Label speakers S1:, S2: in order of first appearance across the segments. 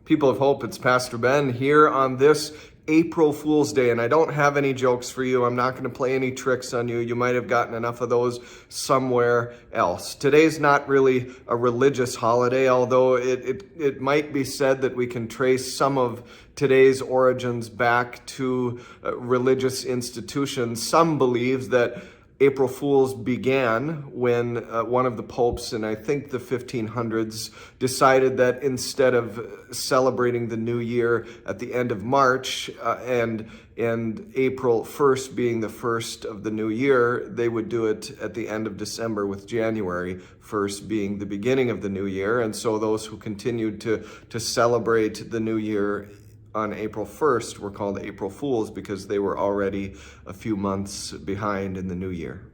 S1: People of Hope, it's Pastor Ben here on this April Fool's Day, and I don't have any jokes for you. I'm not going to play any tricks on you. You might have gotten enough of those somewhere else. Today's not really a religious holiday, although it might be said that we can trace some of today's origins back to religious institutions. Some believe that April Fools began when one of the popes in, I think, the 1500s decided that instead of celebrating the new year at the end of March and April 1st being the first of the new year, they would do it at the end of December, with January 1st being the beginning of the new year. And so those who continued to celebrate the new year on April 1st were called April Fools because they were already a few months behind in the new year.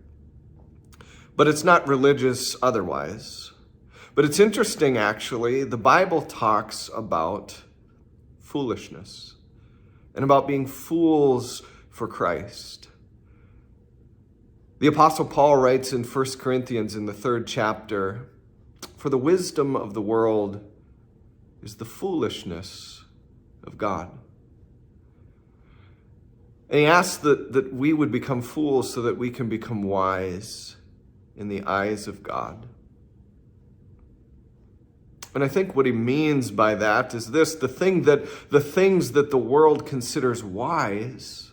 S1: But it's not religious otherwise. But it's interesting, actually. The Bible talks about foolishness and about being fools for Christ. The Apostle Paul writes in 1 Corinthians in the 3rd chapter, "For the wisdom of the world is the foolishness of God." And he asks that we would become fools so that we can become wise in the eyes of God. And I think what he means by that is this: the things that the world considers wise,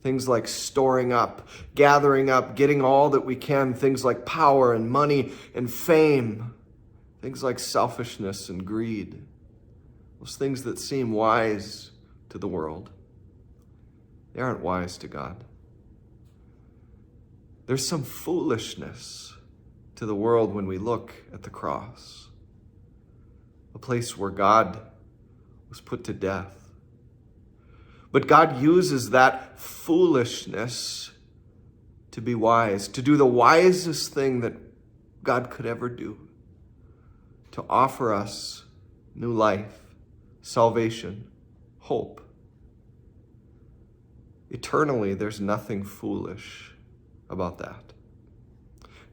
S1: things like storing up, gathering up, getting all that we can, things like power and money and fame, things like selfishness and greed, those things that seem wise to the world, they aren't wise to God. There's some foolishness to the world when we look at the cross, a place where God was put to death. But God uses that foolishness to be wise, to do the wisest thing that God could ever do, to offer us new life, salvation, hope. Eternally, there's nothing foolish about that.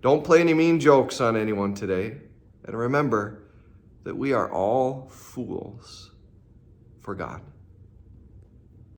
S1: Don't play any mean jokes on anyone today. And remember that we are all fools for God.